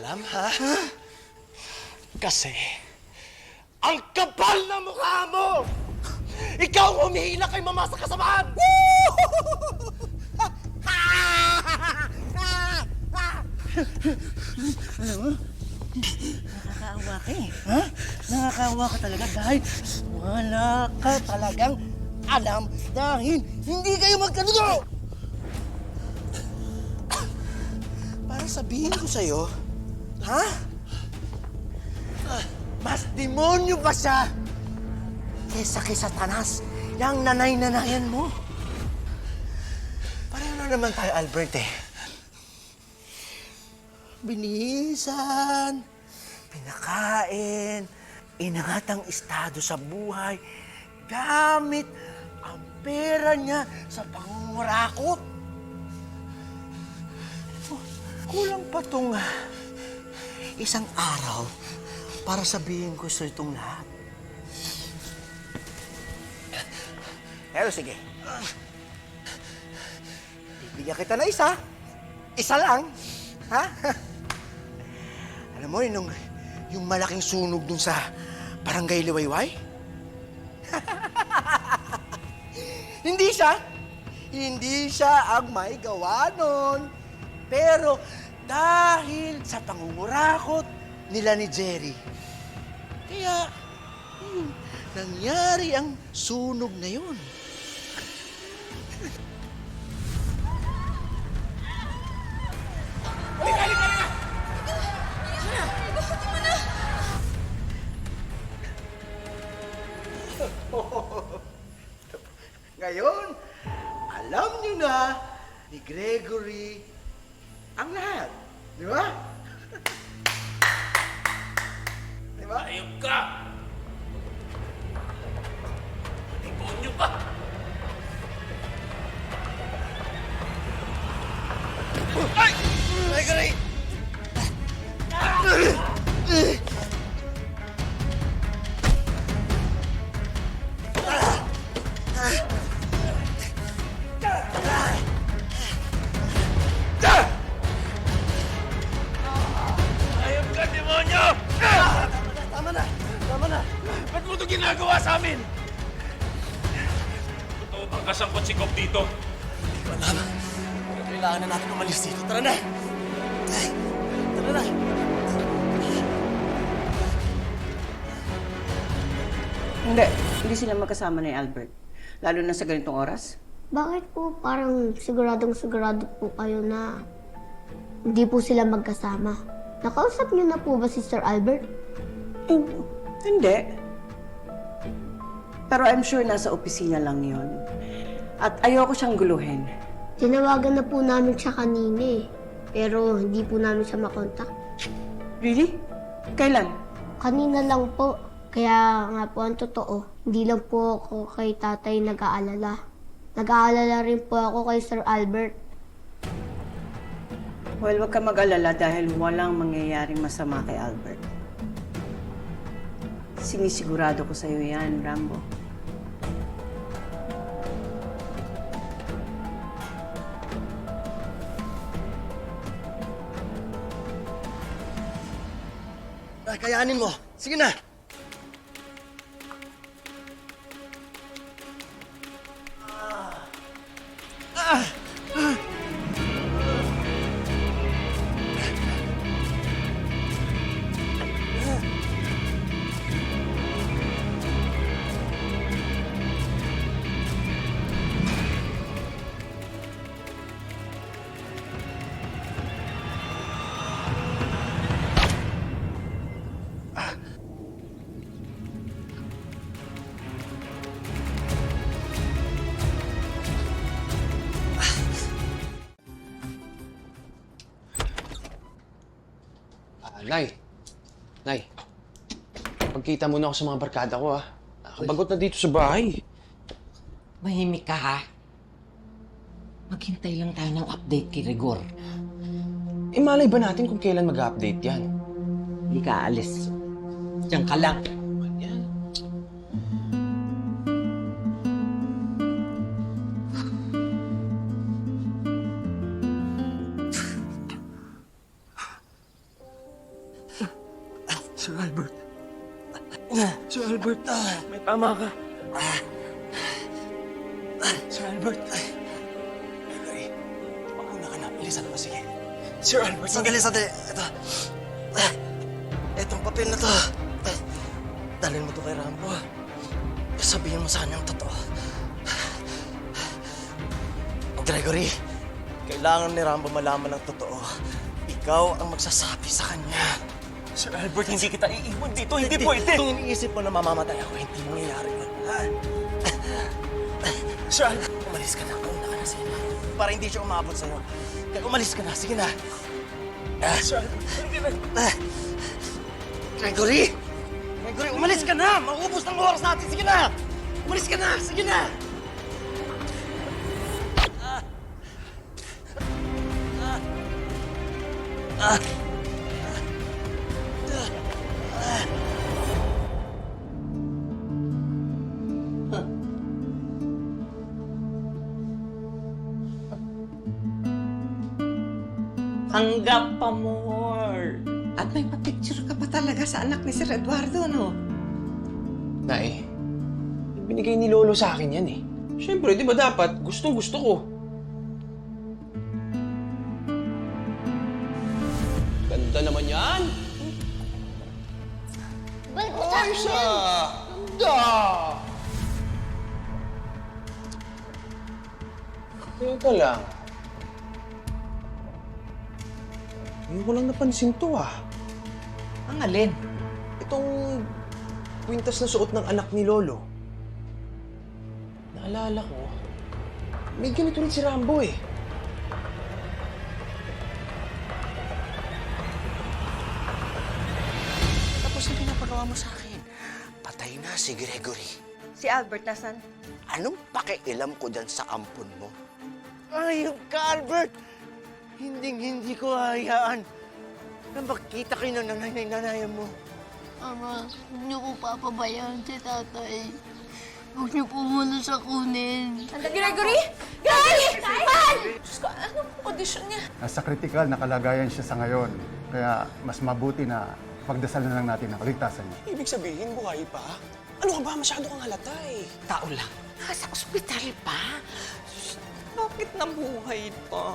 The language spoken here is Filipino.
alam, ha? Kasi, ang kapal na mukha mo! Ikaw ang humihila kay Mama sa kasamaan! Alam mo, nakakaawa ka eh. Ha? Nakakaawa ka talaga dahil wala ka talagang alam dahil hindi kayo magkadugo! Para sabihin ko sa'yo, ha? Mas demonyo pa siya kesa kay Satanas, yung nanay-nanayan mo. Pareho na naman tayo, Albert, eh. Binihisan, pinakain, inangatang estado sa buhay, gamit ang pera niya sa pangungurakot. Kulang pa tong isang araw para sabihin ko sa itong lahat. Pero sige, bibigyan kita na isa. Isa lang, ha? Alam mo, yung malaking sunog dun sa Barangay Liwayway? Hindi siya ang may gawa nun. Pero dahil sa pangungurakot nila ni Jerry, kaya nangyari ang sunog na yun. Ngayon, alam niyo na ni Gregory ang lahat. Di ba? Di ba? Ayop ka! Demonyo ka! Ay! Gregory! Ayop ka, demonyo! Tama na! Ba't mo ito ginagawa sa amin? Totoo bang kasangkot si Cobb dito? Hindi ko alam. Pero kailangan na natin umalis dito. Tara na! Tara na! Hindi sila magkasama ni Albert. Lalo na sa ganitong oras. Bakit po parang siguradong-sigurado po kayo na hindi po sila magkasama? Nakausap niyo na po ba si Sir Albert? Hindi. Pero I'm sure nasa opisina lang yon. At ayoko siyang guluhin. Tinawagan na po namin siya kanina eh. Pero hindi po namin siya makontak. Really? Kailan? Kanina lang po. Kaya nga po ang totoo, hindi lang po ako kay tatay nag-aalala. Nag-aalala rin po ako kay Sir Albert. Well, wag ka mag-alala dahil walang mangyayaring masama kay Albert. Sinisigurado ko sa'yo yan, Rambo. Kayanin mo. Sige na! Nay, pagkita muna ako sa mga barkada ko, ha? Nakabagot na dito sa bahay. Mahimik ka, ha? Maghintay lang tayo ng update kay Rigor. Eh, malay ba natin kung kailan mag-update yan? Hindi ka aalis. Diyan ka lang. Yan. Albert, may tama ka. Sir Albert. Gregory, mauna ka na. Bilisan mo, sige. Sir Albert, Sandali. Ito. Itong papel na to. Dalhin mo to kay Rambo. Sabihin mo sa kanya ang totoo. Gregory, kailangan ni Rambo malaman ng totoo. Ikaw ang magsasabi sa kanya. Sir Albert, hindi kita iiwan dito. Hindi pwede. Kung iniisip mo na mamamatay ako, hindi mangyayari yun. Ha? Sir Albert. Umalis ka na. Una ka na, sige na. Para hindi siya umabot sa'yo. Kaya umalis ka na. Sige na. Sir Albert, hindi na. Gregory! Gregory, umalis ka na! Maubos ng oras natin! Sige na! Umalis ka na! Sige na! Tanggap pa more. At may papicture ka pa talaga sa anak ni Sir Eduardo, no? Nay, binigay ni Lolo sa akin yan eh. Siyempre, di ba dapat? Gustong-gusto ko. Ganda naman yan! Aysa! Ganda! Teka lang. Ngayon ko lang napansin to ah. Ang alin? Itong kwintas na suot ng anak ni Lolo. Naalala ko, may ganito rin si Rambo eh. Tapos na pinapagawa mo sa akin. Patay na si Gregory. Si Albert nasan? Anong pakialam ko dyan sa ampon mo? Ayop ka, Albert! Hindi ko hayaan na makita kayo ng nanay mo. Ama, huwag niyo po papabayaan si tatay. Huwag niyo po muna siya kunin. Gregory! Gregory! Mahal! Diyos ko, anong kondisyon niya? Nasa critical na kalagayan siya sa ngayon. Kaya mas mabuti na pagdasal na lang natin ang kaligtasan niya. Ibig sabihin, buhay pa? Ano ka ba? Masyado kang halata eh. Tao lang. Nasa ospital pa? Bakit nabuhay pa?